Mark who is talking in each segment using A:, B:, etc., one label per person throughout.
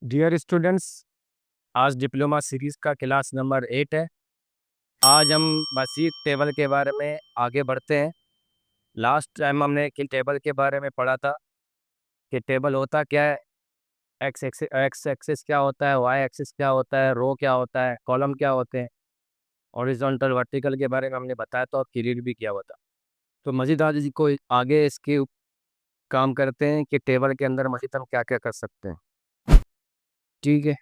A: Dear students, आज diploma series का class number 8 है। आज हम मसीह टेबल के बारे में आगे बढ़ते हैं। लास्ट टाइम हमने कि टेबल के बारे में पढ़ा था कि टेबल होता क्या है, एक्स एक्सिस क्या होता है, वाई एक्सिस क्या होता है, रो क्या होता है, कॉलम क्या होते हैं, हॉरिजॉन्टल वर्टिकल के बारे में हमने बताया था और क्लियर भी किया हुआ था। तो मज़ीद आज जी को आगे इसके काम करते हैं कि टेबल के अंदर मज़ीद हम क्या क्या कर सकते हैं। ठीक है।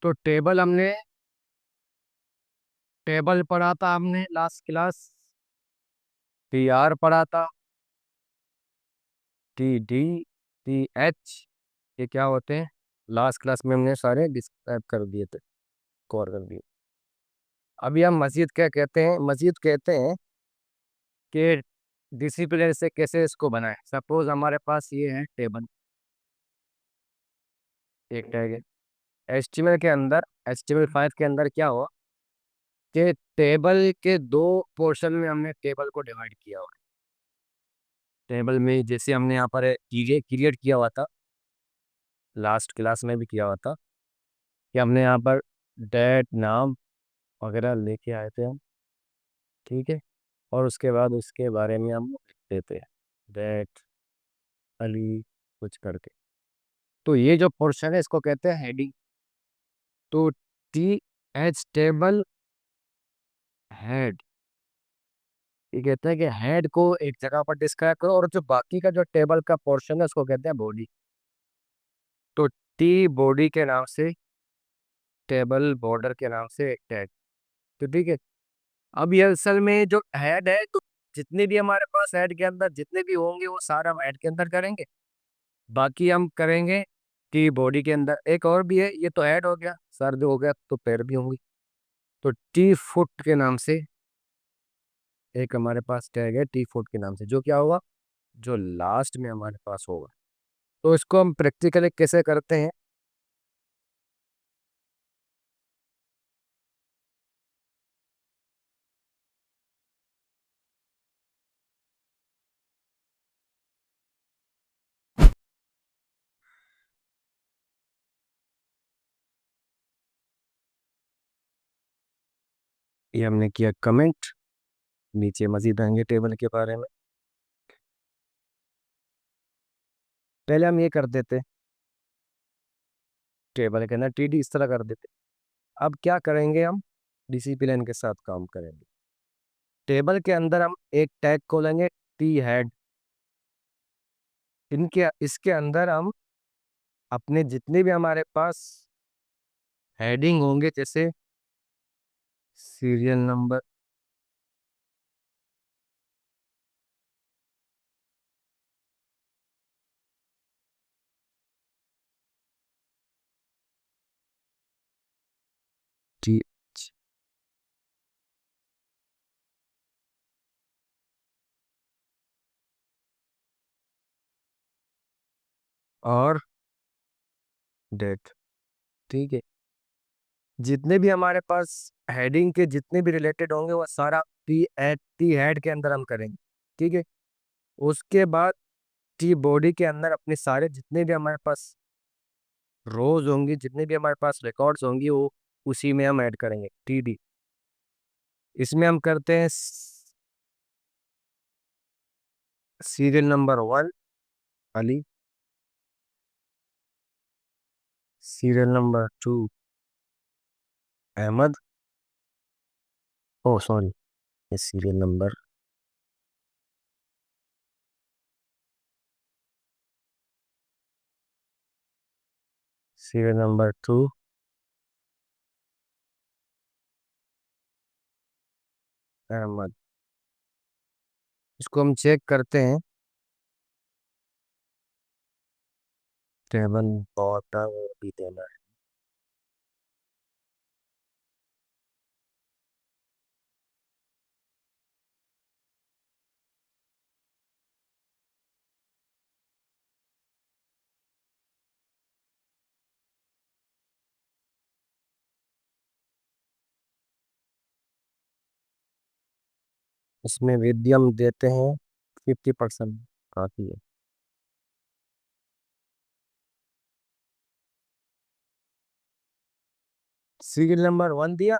A: तो टेबल पढ़ा था हमने लास्ट क्लास। टी आर पढ़ा था, टी डी, टी एच, ये क्या होते हैं लास्ट क्लास में हमने सारे डिस्क्राइब कर दिए थे, कवर कर दिए। अभी हम मस्जिद क्या कहते हैं, मस्जिद कहते हैं कि डिसिप्लिन से कैसे इसको बनाएं। सपोज हमारे पास ये है टेबल, एक टैग है। HTML5 के अंदर क्या हुआ कि टेबल के दो पोर्शन में हमने टेबल को डिवाइड किया हुआ है। टेबल में जैसे हमने यहाँ पर क्रिएट किया हुआ था, लास्ट क्लास में भी किया हुआ था कि हमने यहाँ पर डेट नाम वगैरह लेके आए थे हम। ठीक है। और उसके बाद उसके बारे में हम लिख देते हैं, डेट अली कुछ करके। तो ये जो पोर्शन है इसको कहते हैं हेडिंग। तो टी एच टेबल हेड, ये कहते हैं कि हेड को एक जगह पर डिस्क्राइब करो और जो बाकी का जो टेबल का पोर्शन है उसको कहते हैं बॉडी। तो टी बॉडी के नाम से, टेबल बॉर्डर के नाम से एक टैग। तो ठीक है। अब ये असल में जो हेड है, तो जितने भी हमारे पास हेड के अंदर जितने भी होंगे वो सारा हम हेड के अंदर करेंगे। बाकी हम करेंगे कि बॉडी के अंदर एक और भी है, ये तो हेड हो गया, सर जो हो गया तो पैर भी होंगे। तो टी फुट के नाम से एक हमारे पास टैग है, टी फुट के नाम से, जो क्या होगा, जो लास्ट में हमारे पास होगा। तो इसको हम प्रैक्टिकली कैसे करते हैं। ये हमने किया कमेंट, नीचे मजीद आएंगे टेबल के बारे में। पहले हम ये कर देते, टेबल के अंदर टी डी इस तरह कर देते। अब क्या करेंगे, हम डिसिप्लिन के साथ काम करेंगे। टेबल के अंदर हम एक टैग खोलेंगे, टी हेड। इनके इसके अंदर हम अपने जितने भी हमारे पास हेडिंग होंगे, जैसे सीरियल नंबर, टी और डेट। ठीक है। जितने भी हमारे पास हेडिंग के जितने भी रिलेटेड होंगे वो सारा टी हेड के अंदर हम करेंगे। ठीक है। उसके बाद टी बॉडी के अंदर अपने सारे जितने भी हमारे पास रोज होंगी, जितने भी हमारे पास रिकॉर्ड्स होंगी, वो उसी में हम ऐड करेंगे, टी डी। इसमें हम करते हैं serial number 1 Ali, serial number 2 Ahmed, oh sorry, ये serial number, serial number 2 Ahmed. इसको हम चेक करते हैं, टेबल बॉटम भी देना है। इसमें मीडियम देते हैं 50%, काफ़ी है। सीरियल नंबर 1 दिया,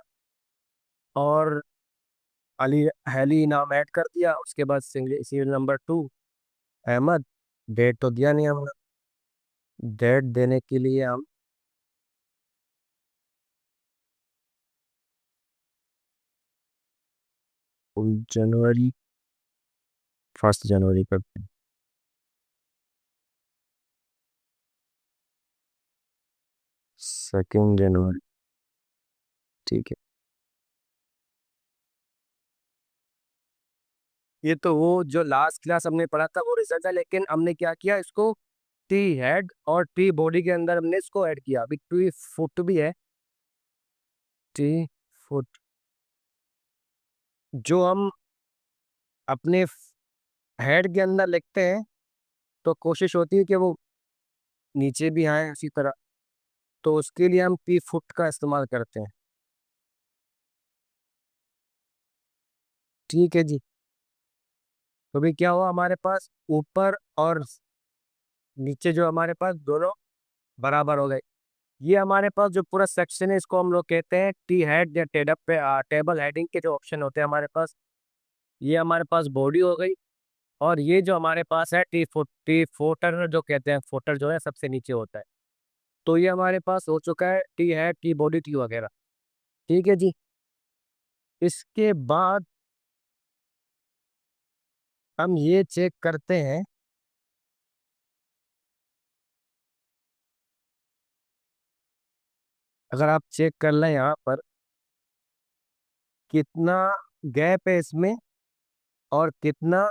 A: और अली हैली नाम ऐड कर दिया। उसके बाद सीरियल नंबर 2 अहमद। डेट तो दिया नहीं हमने। डेट देने के लिए हम जनवरी, 1 जनवरी करते हैं। 2 जनवरी, ठीक है। ये तो वो जो लास्ट क्लास हमने पढ़ा था वो रिजल्ट है, लेकिन हमने क्या किया, इसको टी हेड और टी बॉडी के अंदर हमने इसको ऐड किया। अभी टी फुट भी है, टी फुट, जो हम अपने हेड के अंदर लिखते हैं तो कोशिश होती है कि वो नीचे भी आए उसी तरह। तो उसके लिए हम टी फुट का इस्तेमाल करते हैं। ठीक है जी। तो भी क्या हुआ, हमारे पास ऊपर और नीचे जो हमारे पास दोनों बराबर हो गए। ये हमारे पास जो पूरा सेक्शन है इसको हम लोग कहते हैं टी हेड या टेडअप पे टेबल हेडिंग के जो ऑप्शन होते हैं हमारे पास। ये हमारे पास बॉडी हो गई। और ये जो हमारे पास है टी फोटर जो कहते हैं, फोटर जो है सबसे नीचे होता है। तो ये हमारे पास हो चुका है T head, T body, T वगैरह। ठीक है जी। इसके बाद हम ये चेक करते हैं, अगर आप चेक कर लें यहाँ पर कितना गैप है इसमें और कितना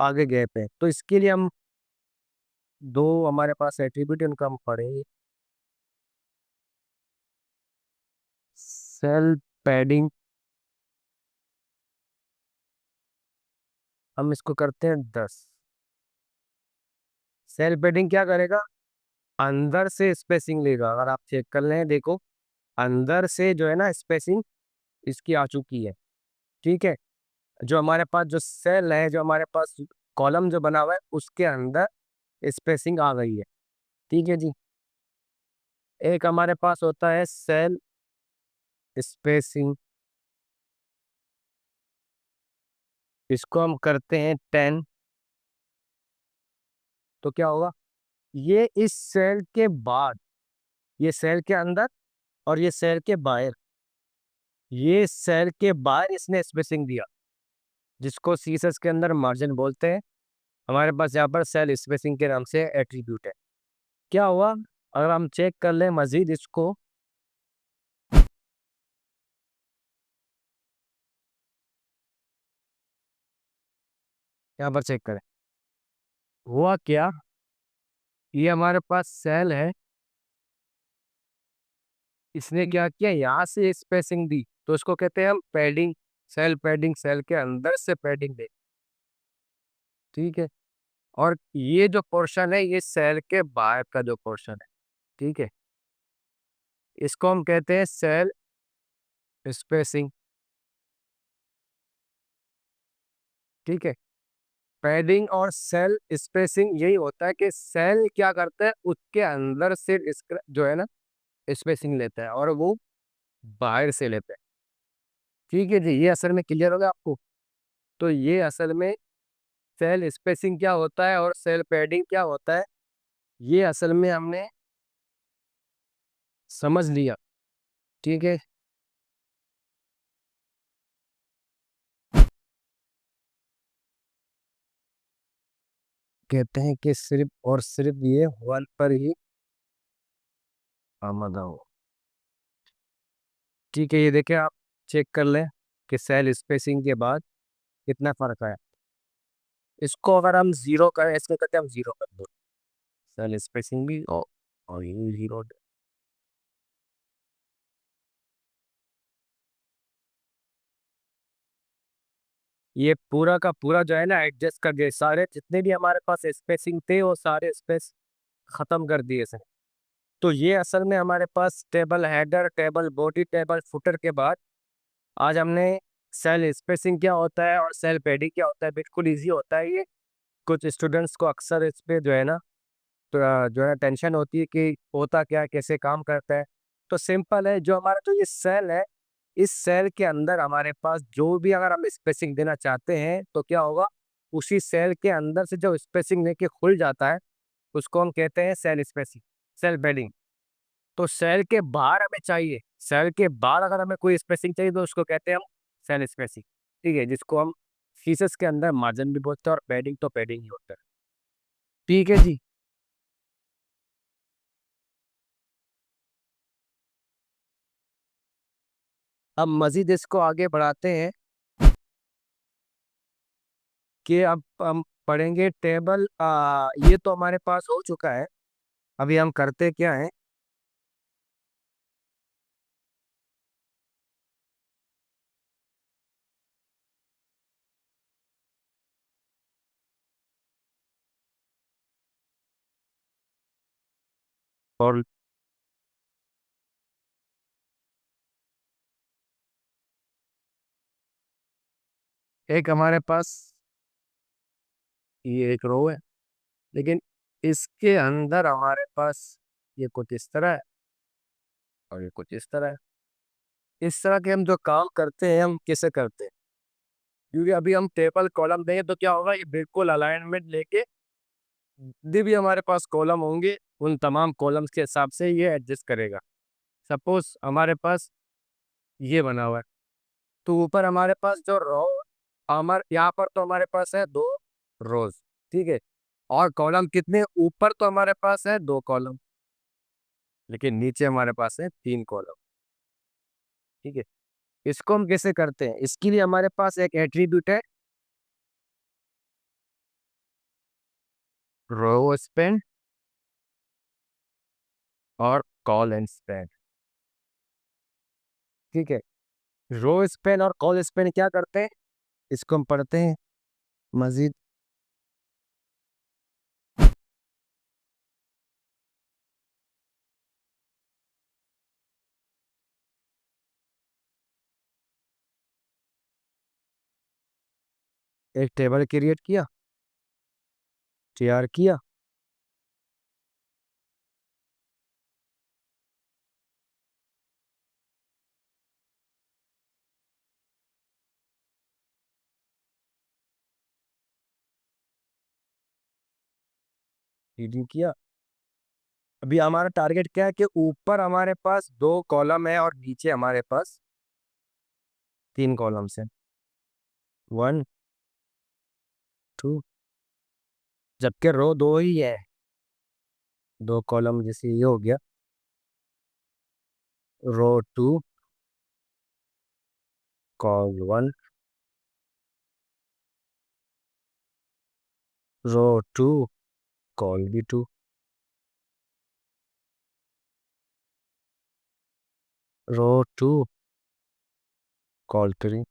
A: आगे गैप है, तो इसके लिए हम दो हमारे पास एट्रीब्यूट उनका हम पढ़ेंगे। सेल पैडिंग, हम इसको करते हैं 10। सेल पैडिंग क्या करेगा, अंदर से स्पेसिंग लेगा। अगर आप चेक कर लें, देखो अंदर से जो है ना स्पेसिंग इसकी आ चुकी है। ठीक है। जो हमारे पास जो सेल है, जो हमारे पास कॉलम जो बना हुआ है उसके अंदर स्पेसिंग आ गई है। ठीक है जी। एक हमारे पास होता है सेल स्पेसिंग, इसको हम करते हैं 10। तो क्या होगा, ये इस सेल के बाद, ये सेल के अंदर और ये सेल के बाहर, ये सेल के बाहर इसने स्पेसिंग दिया, जिसको सीसस के अंदर मार्जिन बोलते हैं। हमारे पास यहाँ पर सेल स्पेसिंग के नाम से एट्रीब्यूट है। क्या हुआ, अगर हम चेक कर लें मजीद इसको, यहाँ पर चेक करें, हुआ क्या, ये हमारे पास सेल है, इसने क्या किया, यहाँ से स्पेसिंग दी, तो इसको कहते हैं हम पैडिंग। सेल पैडिंग, सेल के अंदर से पैडिंग दे। ठीक है। और ये जो पोर्शन है ये सेल के बाहर का जो पोर्शन है। ठीक है। इसको हम कहते हैं सेल स्पेसिंग। ठीक है। पैडिंग और सेल स्पेसिंग यही होता है कि सेल क्या करता है, उसके अंदर से जो है ना स्पेसिंग लेता है और वो बाहर से लेता है। ठीक है जी, ये असल में क्लियर होगा आपको। तो ये असल में सेल स्पेसिंग क्या होता है और सेल पैडिंग क्या होता है, ये असल में हमने समझ लिया। ठीक है। कहते हैं कि सिर्फ और सिर्फ ये वन पर ही आमदा हो। ठीक है, ये देखें आप, चेक कर लें कि सेल स्पेसिंग के बाद कितना फर्क है। इसको अगर हम जीरो करें, इसको कहते हैं हम जीरो कर दो, सेल स्पेसिंग भी और ये जीरो। ये पूरा का पूरा जो है ना एडजस्ट कर दिए, सारे जितने भी हमारे पास स्पेसिंग थे वो सारे स्पेस खत्म कर दिए सर। तो ये असल में हमारे पास table header, table body, table footer के बाद आज हमने सेल स्पेसिंग क्या होता है और सेल पैडिंग क्या होता है, बिल्कुल ईजी होता है ये। कुछ स्टूडेंट्स को अक्सर इस पे जो है ना, तो जो है टेंशन होती है कि होता क्या है, कैसे काम करता है। तो सिंपल है, जो हमारा जो ये सेल है, इस सेल के अंदर हमारे पास जो भी अगर हम स्पेसिंग देना चाहते हैं तो क्या होगा, उसी सेल के अंदर से जो स्पेसिंग लेके खुल जाता है उसको हम कहते हैं सेल स्पेसिंग, सेल बेडिंग। तो सेल के बाहर हमें चाहिए, सेल के बाहर अगर हमें कोई स्पेसिंग चाहिए तो उसको कहते हैं हम सेल स्पेसिंग। ठीक है, जिसको हम फीसस के अंदर मार्जिन भी बोलते हैं और पैडिंग तो पैडिंग ही होता है। ठीक है जी। अब मजीद इसको आगे बढ़ाते हैं कि अब हम पढ़ेंगे टेबल। ये तो हमारे पास हो चुका है। अभी हम करते क्या है, और एक हमारे पास ये एक रो है, लेकिन इसके अंदर हमारे पास ये कुछ इस तरह है और ये कुछ इस तरह है। इस तरह के हम जो काम करते हैं हम कैसे करते हैं, क्योंकि अभी हम टेबल कॉलम देंगे तो क्या होगा, ये बिल्कुल अलाइनमेंट लेके जितने भी हमारे पास कॉलम होंगे उन तमाम कॉलम्स के हिसाब से ये एडजस्ट करेगा। सपोज हमारे पास ये बना हुआ है, तो ऊपर हमारे पास जो रो, हमारे यहाँ पर तो हमारे पास है 2 रोज। ठीक है, और कॉलम कितने, ऊपर तो हमारे पास है 2 कॉलम, लेकिन नीचे हमारे पास है 3 कॉलम। ठीक है, इसको हम कैसे करते हैं, इसके लिए हमारे पास एक एट्रीब्यूट है, रो स्पेन और कॉल एंड स्पेन। ठीक है, रो स्पेन और कॉल स्पेन क्या करते हैं, इसको हम पढ़ते हैं मजीद। एक टेबल क्रिएट किया, तैयार किया, रीडिंग किया। अभी हमारा टारगेट क्या है कि ऊपर हमारे पास 2 कॉलम है और नीचे हमारे पास 3 कॉलम्स हैं, 1 2, जबकि रो 2 ही है, 2 कॉलम जैसे ये हो गया, रो 2 कॉल 1, रो 2 कॉल 2, रो 2 कॉल 3।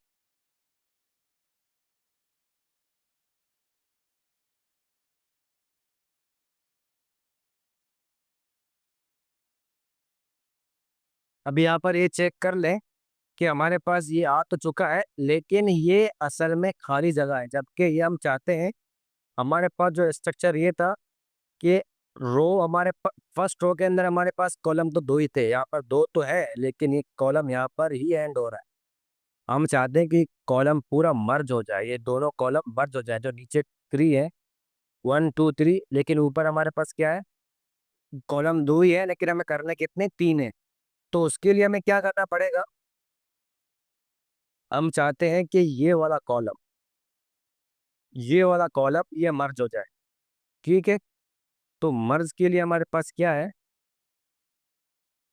A: अभी यहाँ पर ये चेक कर लें कि हमारे पास ये आ तो चुका है, लेकिन ये असल में खाली जगह है, जबकि ये हम चाहते हैं, हमारे पास जो स्ट्रक्चर ये था कि रो हमारे फर्स्ट रो के अंदर हमारे पास कॉलम तो 2 ही थे, यहाँ पर 2 तो है, लेकिन ये कॉलम यहाँ पर ही एंड हो रहा है। हम चाहते हैं कि कॉलम पूरा मर्ज हो जाए, ये दोनों कॉलम मर्ज हो जाए, जो नीचे 3 है, 1 2 3, लेकिन ऊपर हमारे पास क्या है, कॉलम 2 ही है, लेकिन हमें करने कितने, 3 है। तो उसके लिए हमें क्या करना पड़ेगा, हम चाहते हैं कि ये वाला कॉलम ये मर्ज हो जाए। ठीक है, तो मर्ज के लिए हमारे पास क्या है,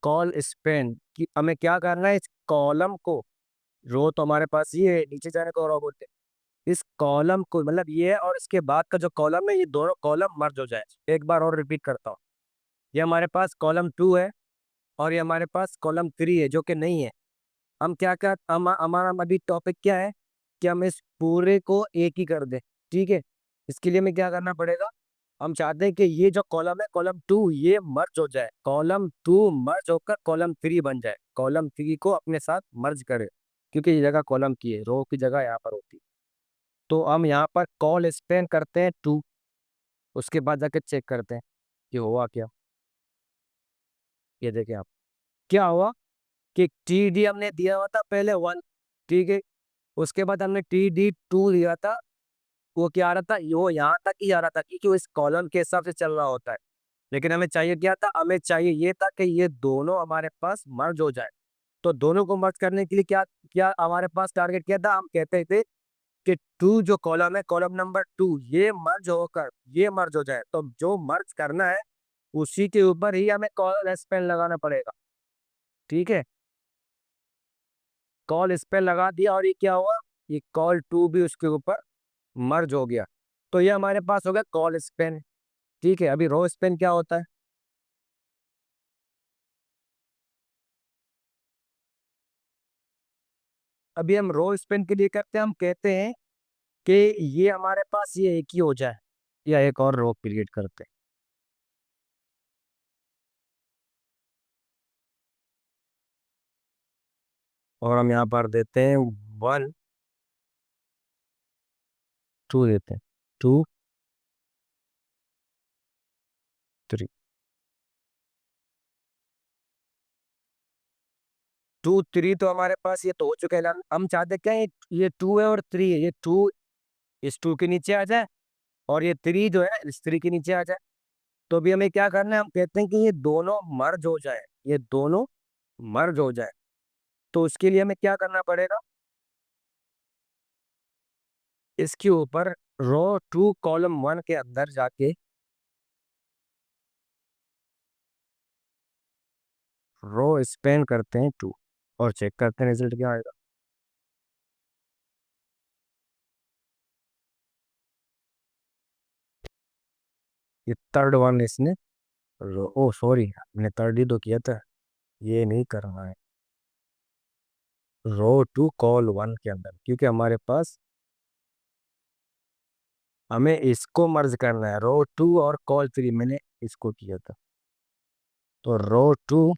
A: कॉल स्पेन कि हमें क्या करना है, इस कॉलम को, रो तो हमारे पास ये है, नीचे जाने को रो बोलते हैं, इस कॉलम को मतलब ये है, और इसके बाद का जो कॉलम है ये दोनों कॉलम मर्ज हो जाए। एक बार और रिपीट करता हूँ, ये हमारे पास कॉलम 2 है और ये हमारे पास कॉलम 3 है जो कि नहीं है। हम क्या क्या हमारा अभी टॉपिक क्या है कि हम इस पूरे को एक ही कर दें। ठीक है, इसके लिए हमें क्या करना पड़ेगा, हम चाहते हैं कि ये जो कॉलम है कॉलम 2 ये मर्ज हो जाए, कॉलम 2 मर्ज होकर कॉलम 3 बन जाए, कॉलम 3 को अपने साथ मर्ज करे। क्योंकि ये जगह कॉलम की है, रो की जगह यहाँ पर होती है। तो हम यहाँ पर कॉल स्पेन करते हैं 2, उसके बाद जाके चेक करते हैं कि हुआ क्या। ये देखें आप, क्या हुआ कि टी डी हमने दिया हुआ था पहले 1, ठीक है। उसके बाद हमने टी डी 2 दिया था, वो क्या आ रहा था, वो यहाँ तक ही आ रहा था क्योंकि वो इस कॉलम के हिसाब से चल रहा होता है। लेकिन हमें चाहिए क्या था, हमें चाहिए ये था कि ये दोनों हमारे पास मर्ज हो जाए। तो दोनों को मर्ज करने के लिए क्या क्या हमारे पास टारगेट किया था, हम कहते थे कि 2 जो कॉलम है, कॉलम नंबर 2, ये मर्ज होकर ये मर्ज हो जाए। तो जो मर्ज करना है उसी के ऊपर ही हमें कॉल स्पेन लगाना पड़ेगा, ठीक है। कॉल स्पेन लगा दिया और ये क्या हुआ, ये कॉल 2 भी उसके ऊपर मर्ज हो गया। तो ये हमारे पास हो गया कॉल स्पेन, ठीक है। अभी रो स्पेन क्या होता है, अभी हम रो स्पेन के लिए करते हैं, हम कहते हैं कि ये हमारे पास ये एक ही हो जाए या एक और रो क्रिएट करते हैं। और हम यहाँ पर देते हैं 1 2 देते हैं, 2 3, 2 3 तो हमारे पास ये तो हो चुका है। हम चाहते क्या है, ये 2 है और 3 है, ये 2 इस 2 के नीचे आ जाए और ये 3 जो है इस 3 के नीचे आ जाए। तो अभी हमें क्या करना है, हम कहते हैं कि ये दोनों मर्ज हो जाए, ये दोनों मर्ज हो जाए। तो उसके लिए हमें क्या करना पड़ेगा, इसके ऊपर रो 2 कॉलम 1 के अंदर जाके रो स्पेन करते हैं 2 और चेक करते हैं रिजल्ट क्या आएगा। ये थर्ड वन इसने रो, ओ सॉरी मैंने थर्ड ही तो किया था, ये नहीं करना है। रो 2 कॉल 1 के अंदर, क्योंकि हमारे पास हमें इसको मर्ज करना है, रो 2 और कॉल 3 मैंने इसको किया था। तो रो 2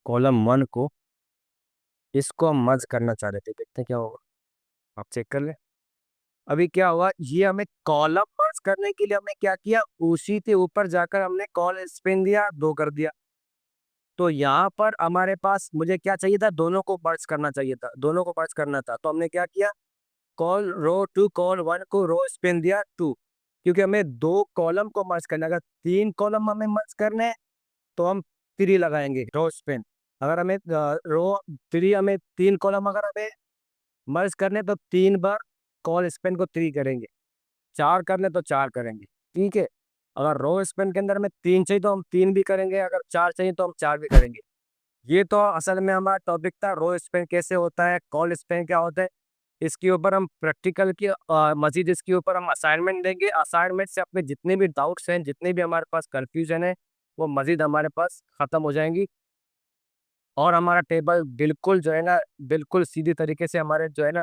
A: कॉलम 1 को इसको हम मर्ज करना चाह रहे थे, देखते हैं क्या होगा, आप चेक कर ले। अभी क्या हुआ, ये हमें कॉलम मर्ज करने के लिए हमने क्या किया, उसी के ऊपर जाकर हमने कॉल स्पेन दिया, 2 कर दिया। तो यहाँ पर हमारे पास मुझे क्या चाहिए था, दोनों को मर्ज करना चाहिए था, दोनों को मर्ज करना था। तो हमने क्या किया, कॉल रो 2 कॉल 1 को रो स्पेन दिया 2, क्योंकि हमें 2 कॉलम को मर्ज करना है। अगर 3 कॉलम हमें मर्ज करने हैं तो हम 3 लगाएंगे रो स्पेन। अगर हमें रो 3 हमें 3 कॉलम अगर हमें मर्ज करने तो 3 बार कॉल स्पेन को 3 करेंगे, 4 करने तो 4 करेंगे, ठीक है। अगर रो स्पेन के अंदर में 3 चाहिए तो हम 3 भी करेंगे, अगर 4 चाहिए तो हम 4 भी करेंगे। ये तो असल में हमारा टॉपिक था, रो स्पेन कैसे होता है, कॉल स्पेन क्या होता है। इसके ऊपर हम प्रैक्टिकल की मजीद इसके ऊपर हम असाइनमेंट देंगे। असाइनमेंट से अपने जितने भी डाउट्स हैं, जितने भी हमारे पास कंफ्यूजन है, वो मजीद हमारे पास ख़त्म हो जाएंगी। और हमारा टेबल बिल्कुल जो है ना, बिल्कुल सीधी तरीके से हमारे जो है ना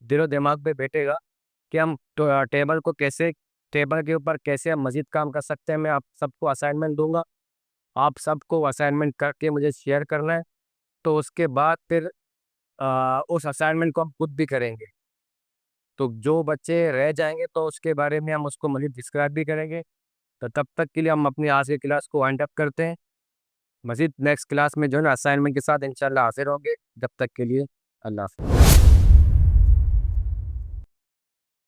A: दिलो दिमाग पे बैठेगा कि हम टेबल को कैसे, टेबल के ऊपर कैसे हम मजीद काम कर सकते हैं। मैं आप सबको असाइनमेंट दूंगा, आप सबको असाइनमेंट करके मुझे शेयर करना है। तो उसके बाद फिर उस असाइनमेंट को हम खुद भी करेंगे। तो जो बच्चे रह जाएंगे तो उसके बारे में हम उसको मज़ीद डिस्क्राइब भी करेंगे। तो तब तक के लिए हम अपनी आज की क्लास को वाइंड अप करते हैं। मज़ीद नेक्स्ट क्लास में जो है ना असाइनमेंट के साथ इंशाल्लाह हाजिर होंगे। जब तक के लिए अल्लाह हाफ़िज़।